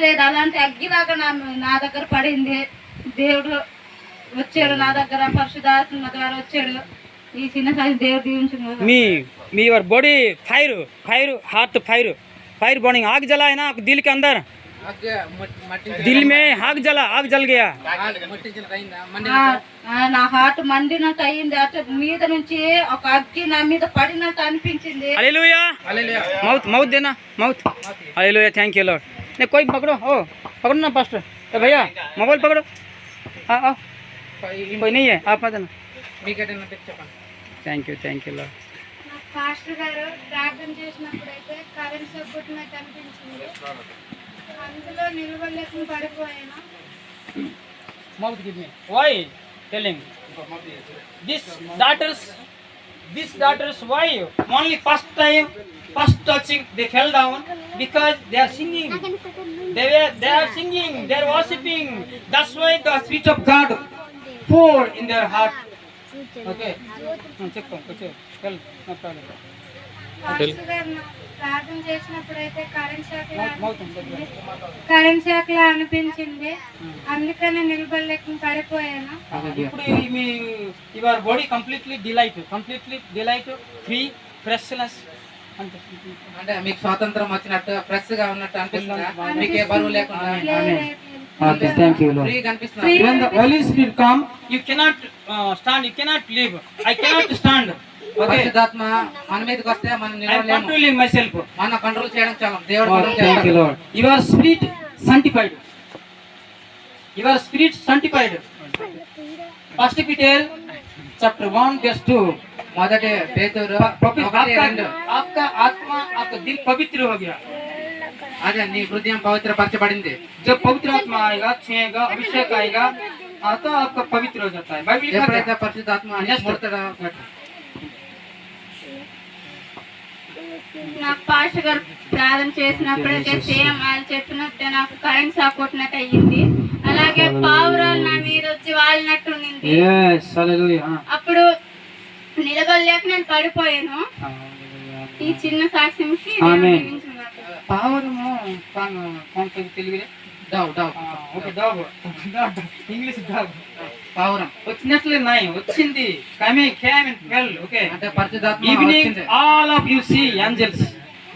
లేదు. అలాంటి అగ్గిలాగా నా దగ్గర పడింది. దేవుడు వచ్చాడు నా దగ్గర, పరిశుద్ధాత్మ ద్వారా వచ్చాడు. ఈ చిన్న సైజు దేవుడు దీవించు. Me your body fire fire heart fire fire burning आग जला है ना दिल के अंदर दिल में आग जल गया నా హార్ట్ మండినట్టు అయింది. అటు మీద నుంచి ఒక అగ్గి నా మీద పడినట్టు అనిపించింది. हालेलुया माउथ माउथ देना mouth hallelujah thank you Lord नहीं कोई पकड़ो ओ पकड़ो ना पास्टर ए भैया मोबाइल पकड़ो हाँ कोई नहीं है आप मत देना థ్యాంక్ యూ లార్డ్. పాస్టర్ గారు ప్రార్థన చేసినప్పుడైతే కరెంట్ షాక్ కొట్టినట్టు అనిపించింది. అందులో నిలబడలేక పడిపోయాను. Mouth give me. Why? Telling. These daughters, why? Only first touching, they fell down because they are singing. They are singing. They are worshiping. That's why the Spirit of God poured in their heart. Okay. Check. Tell. No problem. Pastor గారు ప్రార్థన చేసినప్పుడైతే current shock లా అనిపించింది. అందుకనే నిలబడలేక పడిపోయాను. ఇప్పుడు me your body completely delight free freshness అంటే మీకు స్వాతంత్రం వచ్చినట్టు ఫ్రెష్ గా ఉన్నట్టు అనిపిస్తుందా? మీకు ఏ బరువు లేకుండా Okay, thank you Lord. Free కనిపిస్తుంది. When the Holy Spirit come, you cannot stand, you cannot live. I cannot stand. Okay. పరిశుద్ధాత్మ మన మీదకి వస్తే మనం I am నిలవలేము. controlling myself. మన కంట్రోల్ చేయడం చాలా దేవుడు కంట్రోల్ Thank you చేస్తాడు. Lord. Your spirit sanctified. Your spirit sanctified. First Peter chapter 1 verse 2. మొదటి పేతురు आपका आत्मा आपका दिल पवित्र हो गया. అదే నీ హృదయం పవిత్రపరచబడింది. जब पवित्र आत्मा आएगा, छेगा, अभिषेक आएगा, तो आपका पवित्र हो जाता है. बाइबल लिखा है. ఎప్పుడైతే పరిశుద్ధాత్మ ముడతాడో నాకు పాస్టర్ గారు ప్రార్థన చేసినప్పుడైతే సేమ్ వాళ్ళు చెప్పినట్టే నాకు కరెంట్ షాక్ కొట్టినట్టు అయ్యింది. అలాగే పావురాలు నా మీద వచ్చి వాలినట్టు ఉండింది. Yes, hallelujah. అప్పుడు నిలబడలేక నేను పడిపోయాను. ఈ చిన్న సాక్ష్యంకి ఆమేన్. దీవించుగాక. పావురము కౌన్ తెలుగులో Dove okay dog English dog పావురం వచ్చినట్లే నాయి వచ్చింది came and fell. Okay, అంటే పరిశుద్ధాత్మ ఈవినింగ్ వచ్చింది. all of you see angels.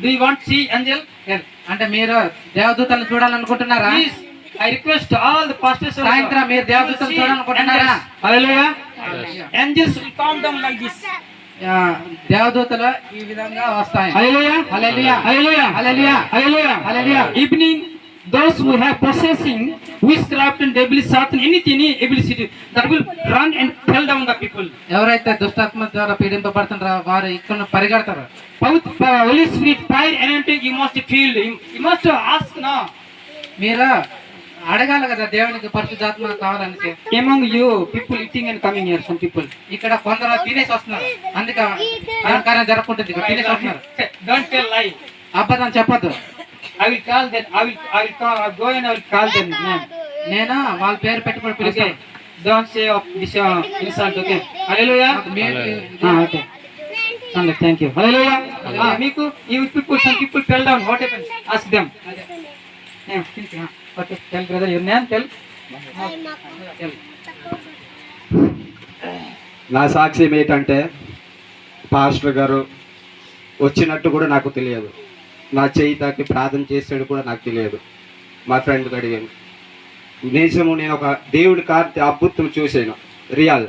Do you want to see angel? Yes. అంటే మీరు దేవదూతలను చూడాలనుకుంటున్నారా? Please, I request all the pastors also. సాయంత్రం మీరు దేవదూతలను చూడాలనుకుంటున్నారా? Hallelujah. Angels will come down like this. దేవదూతలు ఈ విధంగా వస్తాయి. Hallelujah. Hallelujah Hallelujah. Hallelujah Hallelujah. Hallelujah. Evening, those who have possessing witchcraft and devil Satan anything ability that will run and tell down the people. ఎవరైతే దుష్టాత్మ ద్వారా పీడింపబడుతున్నారో వారు ఇక్కడ పరిగెడతారు. Holy Spirit fire anointing you must feel. You must ask now. మీరు అడగాలి కదా దేవునికి పరిశుద్ధాత్మ కావాలని. Among you people eating and coming here, some people. ఇక్కడ కొందరు తినేసి వస్తున్నారు. అందుకే అలంకారం జరుపుకుంటుంది. ఇక్కడ తినేసి వస్తున్నారు. Don't tell lie. అబద్ధం చెప్పొద్దు. I will call them. I will call. I'll go and I will call them name. నేను వాళ్ళ పేరు పెట్టుకుని Okay. పిలుస్తాను. Don't say of this insult. Okay. Hallelujah. Okay. Thank you. Hallelujah. Meeku you people, some people fell down. What happened? Ask them. Okay. Tell brother your name. Tell. నా సాక్ష్యం ఏంటంటే pastor గారు వచ్చినట్టు కూడా నాకు తెలియదు. నా చేయి తాకి ప్రార్థన చేసాడు కూడా నాకు తెలియదు. మా ఫ్రెండ్కి అడిగాను. నిజము నేను ఒక దేవుడి కార్తె అద్భుతం చూశాను. రియల్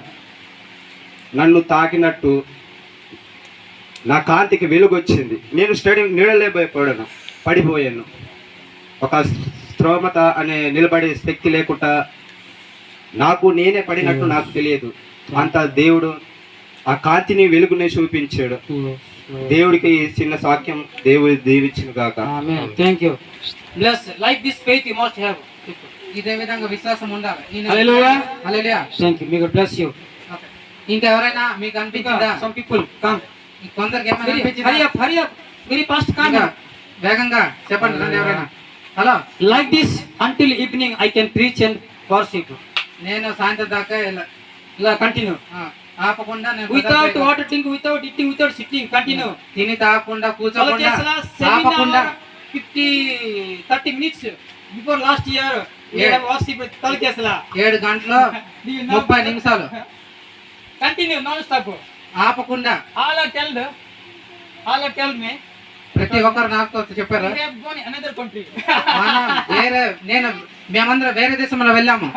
నన్ను తాకినట్టు నా కాంతికి వెలుగు వచ్చింది. నేను స్టడీ నీడలేకపోయాను, పడిపోయాను. ఒక స్తోమత అనే నిలబడే శక్తి లేకుండా నాకు నేనే పడినట్టు నాకు తెలియదు. అంత దేవుడు ఆ కాంతిని వెలుగునే చూపించాడు. దేవుడికి చిన్న సాక్ష్యం దేవుడు దీవించును గాక. Amen. Thank you. Bless. Like this faith you must have. ఇదే విధంగా విశ్వాసం ఉండాలి. Hallelujah. Hallelujah. Thank you. May God bless you. ఇంకెవరైనా మీకు అనిపించిందా? Some people come. కొందరికి ఏమైనా అనిపించిందా? Hurry up. Very fast come. వేగంగా చెప్పండి రండి ఎవరైనా. Hello. Like this until evening I can preach and worship. నేను సాయంత్రం దాకా ఇలా continue. ఆపకుండా నేను Without water drink, without eating, without sitting, continue. తిని తాగకుండా కూర్చోకుండా ఆపకుండా 50-30 minutes Before last year, we Yeah. have worshipped Talkesla. 7 గంటలు Do you know? 30 నిమిషాలు Continue non-stop. ఆపకుండా All are tell me. ప్రతి ఒక్కరు నాతో చెప్పారు We have gone another country. మనం మేమందరం వేరే దేశంలో వెళ్ళాము.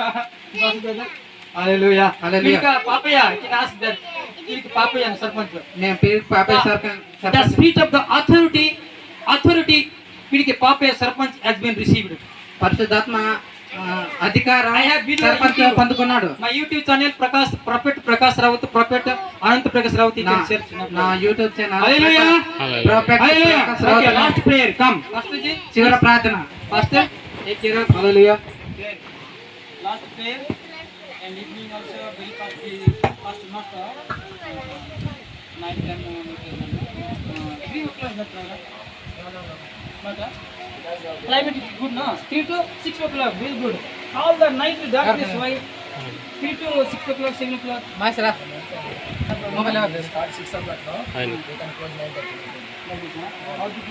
Hallelujah. Hallelujah. Pilka Papaya, he asked that. Pilka Papaya and Sarpanch. మేము Papayya The spirit of the authority, Pilka Papaya Sarpanch has been received. పరిశుద్ధాత్మ అధికారం I have video sarpanch YouTube. పొందుకున్నాడు. My YouTube channel Prophet Prakash Rawat, Prophet Anant Prakash Rawat, you నా can search. నా YouTube channel Hallelujah. Prophet Hallelujah. Prakash Okay, Rawat. last prayer. Come. Pastor ji. చివరి ప్రార్థన. Pastor, take care of. Hallelujah. Last prayer. And evening also very fast not night time 3 o'clock not climate is good, no? 3 to 6 o'clock, very good. All the night darkness, why? 3 to 6 o'clock, 7 o'clock. మాస్రా mobile Like this, huh? How did you